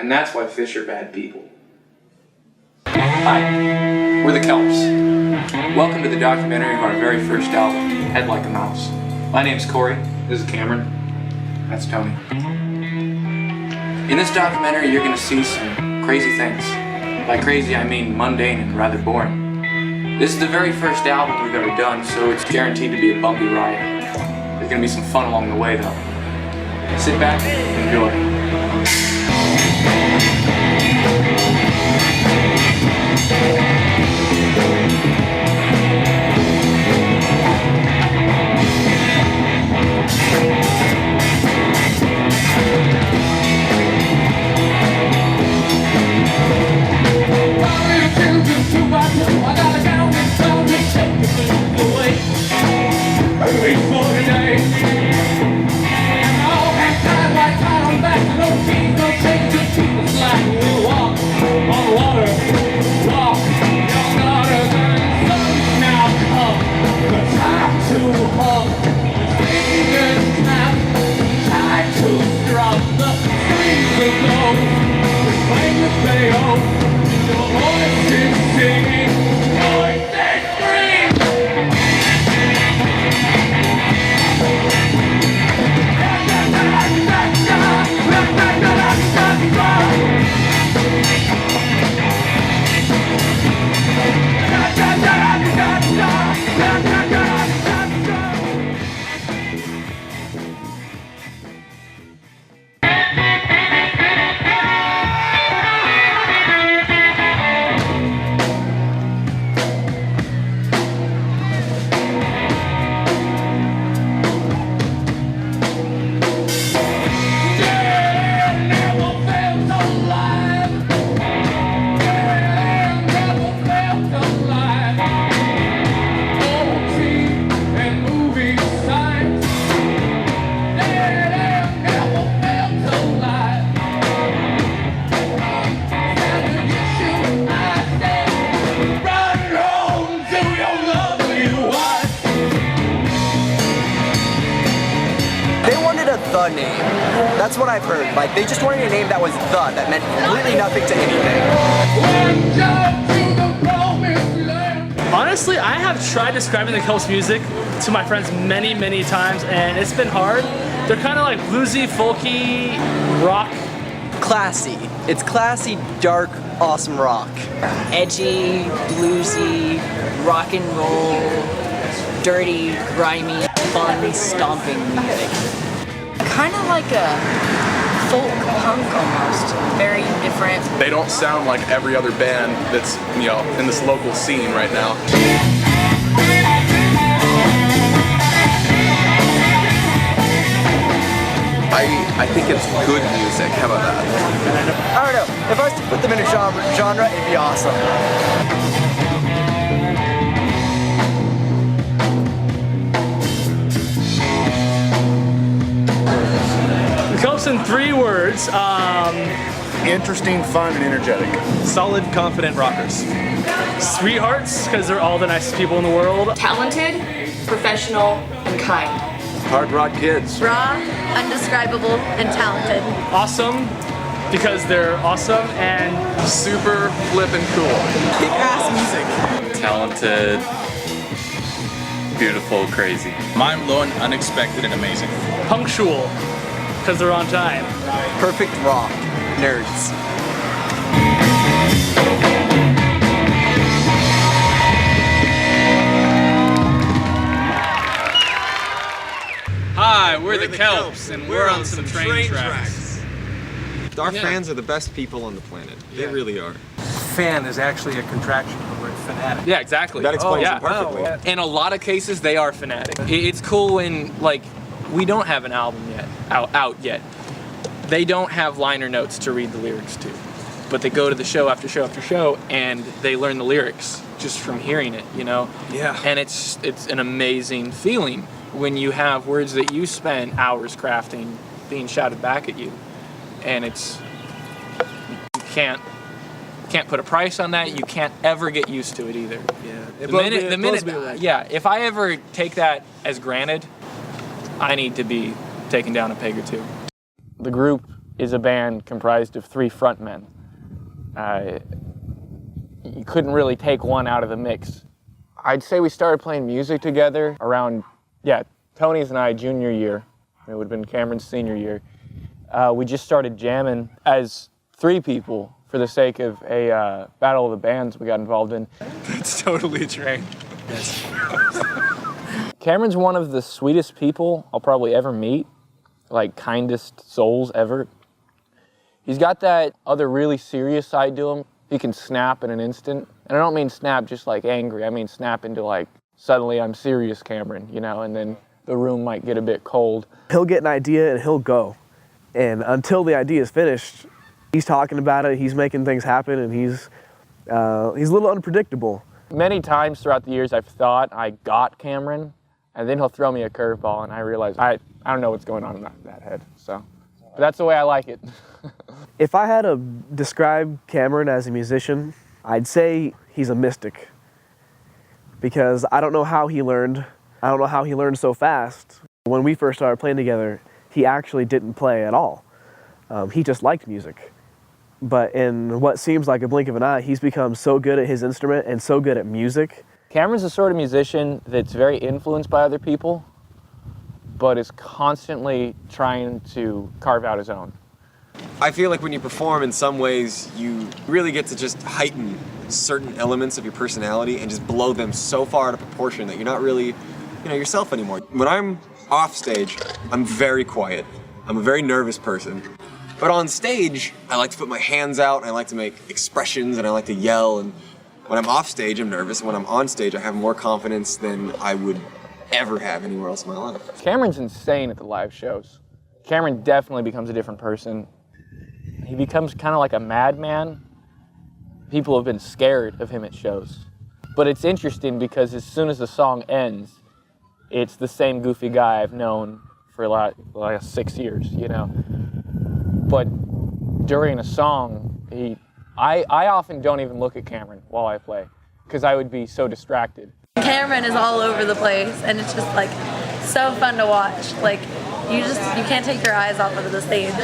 And that's why fish are bad people. Hi, we're the Kelps. Welcome to the documentary of our very first album, Head Like a Mouse. My name's Corey. This is Cameron. That's Tony. In this documentary, you're going to see some crazy things. By crazy, I mean mundane and rather boring. This is the very first album we've ever done, so it's guaranteed to be a bumpy ride. There's going to be some fun along the way, though. Sit back and enjoy. The name. That's what I've heard. Like, they just wanted a name that was the, that meant completely nothing to anything. Honestly, I have tried describing the Kelps music to my friends many, many times, and it's been hard. They're kind of like bluesy, folky, rock. Classy. It's classy, dark, awesome rock. Edgy, bluesy, rock and roll, dirty, grimy, fun, stomping music. Kind of like a folk punk almost, very different. They don't sound like every other band that's, you know, in this local scene right now. I think it's good music. How about that? I don't know. If I was to put them in a genre, it'd be awesome. Kelps in 3 words. Interesting, fun, and energetic. Solid, confident rockers. Sweethearts, because they're all the nicest people in the world. Talented, professional, and kind. Hard rock kids. Raw, undescribable, and talented. Awesome, because they're awesome, and Super flippin' cool. Kick-ass music. Talented, beautiful, crazy. Mind-blowing, unexpected, and amazing. punctual, because they're on time. Perfect rock. Nerds. Hi, we're the Kelps, and we're on some train tracks. Our fans are the best people on the planet. They really are. Fan is actually a contraction of the word fanatic. Yeah, exactly. That explains yeah. it perfectly. Wow. In a lot of cases, they are fanatic. It's cool when, like, we don't have an album yet, out yet. They don't have liner notes to read the lyrics to, but they go to the show after show after show, and they learn the lyrics just from hearing it, you know? Yeah. And it's an amazing feeling when you have words that you spent hours crafting being shouted back at you, and you can't put a price on that. You can't ever get used to it either. Yeah. The minute, yeah. If I ever take that as granted, I need to be taken down a peg or two. The group is a band comprised of 3 frontmen. You couldn't really take one out of the mix. I'd say we started playing music together around, Tony's and I junior year. It would have been Cameron's senior year. We just started jamming as 3 people for the sake of a battle of the bands we got involved in. That's totally trained. Cameron's one of the sweetest people I'll probably ever meet, like kindest souls ever. He's got that other really serious side to him. He can snap in an instant. And I don't mean snap just like angry, I mean snap into like, suddenly I'm serious Cameron, you know, and then the room might get a bit cold. He'll get an idea and he'll go. And until the idea is finished, he's talking about it, he's making things happen, and he's a little unpredictable. Many times throughout the years I've thought I got Cameron, and then he'll throw me a curveball and I realize I don't know what's going on in that head, so. But that's the way I like it. If I had to describe Cameron as a musician, I'd say he's a mystic. Because I don't know how he learned. I don't know how he learned so fast. When we first started playing together, he actually didn't play at all. He just liked music. But in what seems like a blink of an eye, he's become so good at his instrument and so good at music. Cameron's the sort of musician that's very influenced by other people, but is constantly trying to carve out his own. I feel like when you perform, in some ways, you really get to just heighten certain elements of your personality and just blow them so far out of proportion that you're not really, yourself anymore. When I'm off stage, I'm very quiet. I'm a very nervous person. But on stage, I like to put my hands out, I like to make expressions, and I like to yell. And when I'm off stage, I'm nervous. And when I'm on stage, I have more confidence than I would ever have anywhere else in my life. Cameron's insane at the live shows. Cameron definitely becomes a different person. He becomes kind of like a madman. People have been scared of him at shows. But it's interesting because as soon as the song ends, it's the same goofy guy I've known for like 6 years, you know. But during a song, I often don't even look at Cameron while I play because I would be so distracted. Cameron is all over the place, and it's just like so fun to watch. Like you can't take your eyes off of the stage.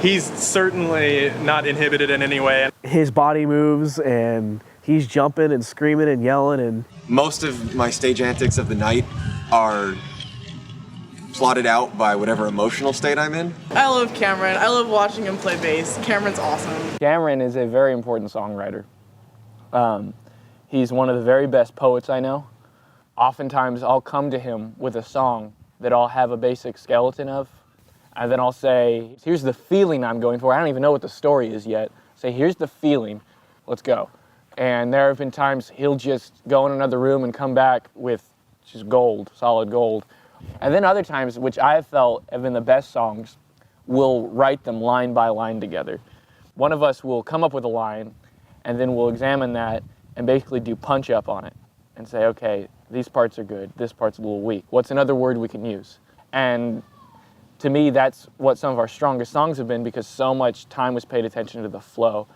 He's certainly not inhibited in any way. His body moves, and he's jumping and screaming and yelling. And most of my stage antics of the night are plotted out by whatever emotional state I'm in. I love Cameron. I love watching him play bass. Cameron's awesome. Cameron is a very important songwriter. He's one of the very best poets I know. Oftentimes I'll come to him with a song that I'll have a basic skeleton of, and then I'll say, here's the feeling I'm going for. I don't even know what the story is yet. Say, here's the feeling, let's go. And there have been times he'll just go in another room and come back with just gold, solid gold. And then other times, which I have felt have been the best songs, we'll write them line by line together. One of us will come up with a line, and then we'll examine that and basically do punch up on it and say, okay, these parts are good, this part's a little weak. What's another word we can use? And to me, that's what some of our strongest songs have been because so much time was paid attention to the flow.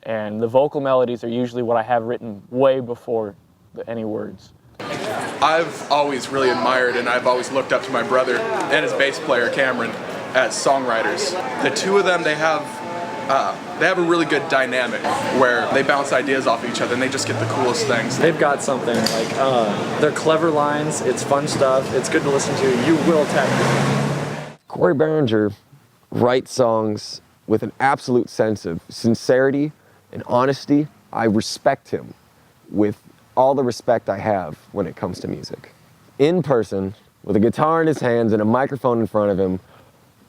And the vocal melodies are usually what I have written way before any words. I've always really admired and I've always looked up to my brother and his bass player, Cameron, as songwriters. The two of them, they have a really good dynamic where they bounce ideas off each other and they just get the coolest things. They've got something like, they're clever lines, it's fun stuff, it's good to listen to, you will tap. Corey Behringer writes songs with an absolute sense of sincerity and honesty. I respect him with all the respect I have when it comes to music. In person, with a guitar in his hands and a microphone in front of him,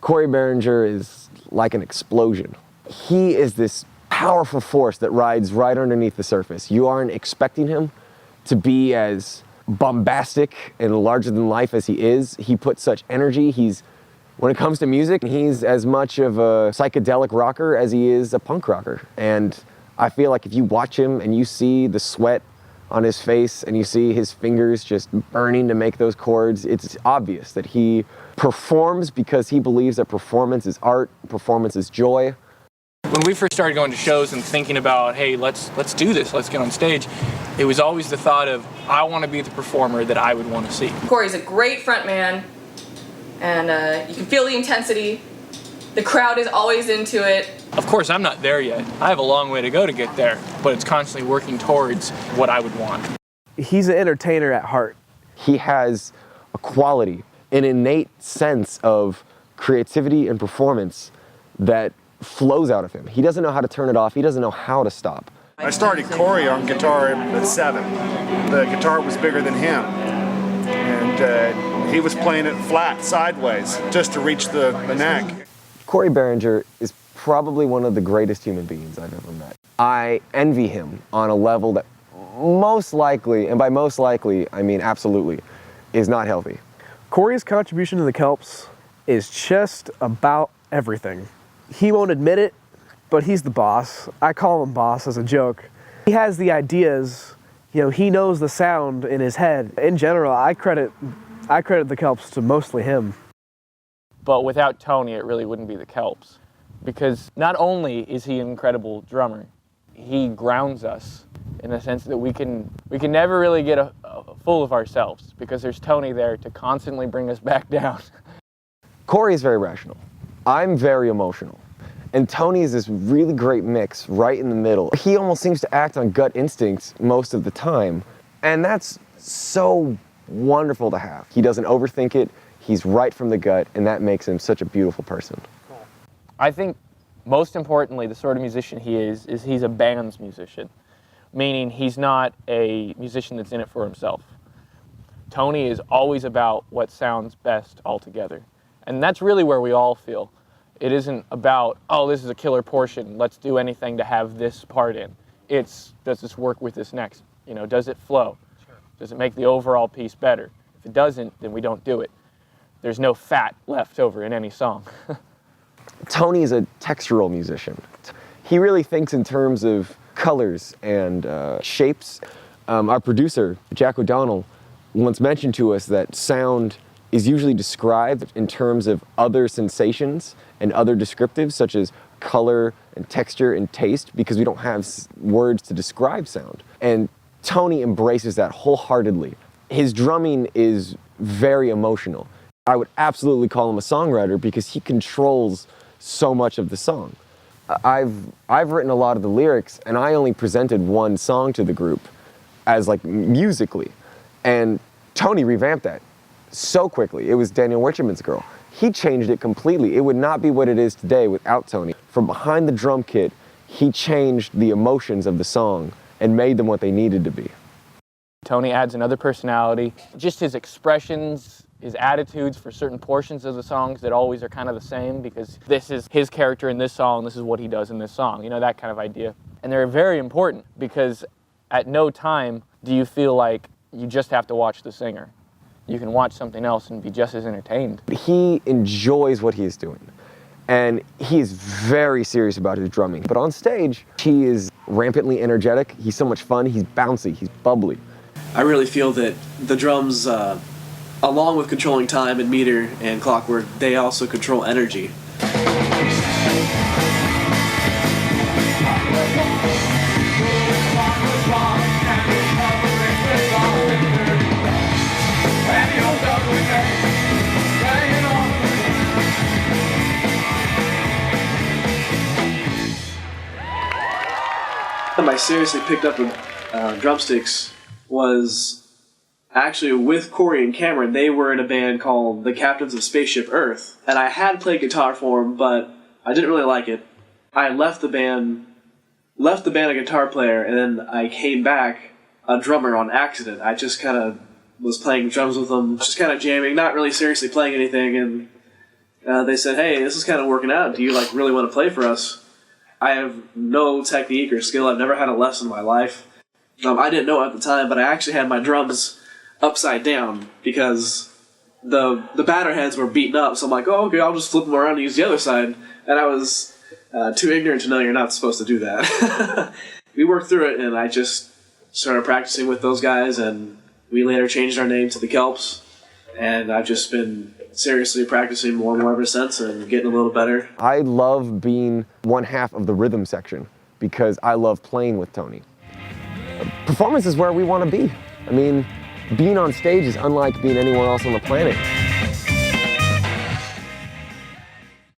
Corey Behringer is like an explosion. He is this powerful force that rides right underneath the surface. You aren't expecting him to be as bombastic and larger than life as he is. He puts such energy. When it comes to music, he's as much of a psychedelic rocker as he is a punk rocker. And I feel like if you watch him and you see the sweat on his face and you see his fingers just burning to make those chords, it's obvious that he performs because he believes that performance is art, performance is joy. When we first started going to shows and thinking about, hey, let's do this, let's get on stage, it was always the thought of, I want to be the performer that I would want to see. Corey's a great front man, and you can feel the intensity, The crowd is always into it. Of course, I'm not there yet. I have a long way to go to get there, but it's constantly working towards what I would want. He's an entertainer at heart. He has a quality, an innate sense of creativity and performance that flows out of him. He doesn't know how to turn it off. He doesn't know how to stop. I started Corey on guitar at 7. The guitar was bigger than him. And he was playing it flat, sideways, just to reach the neck. Corey Behringer is probably one of the greatest human beings I've ever met. I envy him on a level that most likely, and by most likely, I mean absolutely, is not healthy. Corey's contribution to the Kelps is just about everything. He won't admit it, but he's the boss. I call him boss as a joke. He has the ideas, you know, he knows the sound in his head. In general, I credit the Kelps to mostly him. But without Tony, it really wouldn't be the Kelps. Because not only is he an incredible drummer, he grounds us in the sense that we can never really get a full of ourselves because there's Tony there to constantly bring us back down. Corey is very rational. I'm very emotional. And Tony is this really great mix right in the middle. He almost seems to act on gut instincts most of the time. And that's so wonderful to have. He doesn't overthink it. He's right from the gut, and that makes him such a beautiful person. I think most importantly, the sort of musician he is he's a band's musician, meaning he's not a musician that's in it for himself. Tony is always about what sounds best altogether. And that's really where we all feel. It isn't about, oh, this is a killer portion, let's do anything to have this part in. It's, does this work with this next? You know, does it flow? Sure. Does it make the overall piece better? If it doesn't, then we don't do it. There's no fat left over in any song. Tony is a textural musician. He really thinks in terms of colors and shapes. Our producer, Jack O'Donnell, once mentioned to us that sound is usually described in terms of other sensations and other descriptives such as color and texture and taste because we don't have words to describe sound. And Tony embraces that wholeheartedly. His drumming is very emotional. I would absolutely call him a songwriter because he controls so much of the song. I've written a lot of the lyrics and I only presented one song to the group as like musically. And Tony revamped that so quickly. It was Daniel Wicherman's Girl. He changed it completely. It would not be what it is today without Tony. From behind the drum kit, he changed the emotions of the song and made them what they needed to be. Tony adds another personality, just his expressions, his attitudes for certain portions of the songs that always are kind of the same because this is his character in this song, this is what he does in this song, you know, that kind of idea. And they're very important because at no time do you feel like you just have to watch the singer. You can watch something else and be just as entertained. He enjoys what he is doing. And he is very serious about his drumming. But on stage, he is rampantly energetic. He's so much fun. He's bouncy. He's bubbly. I really feel that the drums, along with controlling time and meter and clockwork, they also control energy. I seriously picked up with drumsticks was actually with Corey and Cameron. They were in a band called the Captains of Spaceship Earth, and I had played guitar for them, but I didn't really like it. I left the band a guitar player, and then I came back a drummer on accident. I just kind of was playing drums with them, just kind of jamming, not really seriously playing anything, and they said, "Hey, this is kind of working out. Do you really want to play for us?" I have no technique or skill. I've never had a lesson in my life. I didn't know at the time, but I actually had my drums upside down because the batter heads were beaten up. So I'm like, oh, okay, I'll just flip them around and use the other side. And I was too ignorant to know you're not supposed to do that. We worked through it, and I just started practicing with those guys, and we later changed our name to the Kelps. And I've just been seriously practicing more and more ever since and getting a little better. I love being one half of the rhythm section because I love playing with Tony. Performance is where we want to be. I mean, being on stage is unlike being anywhere else on the planet.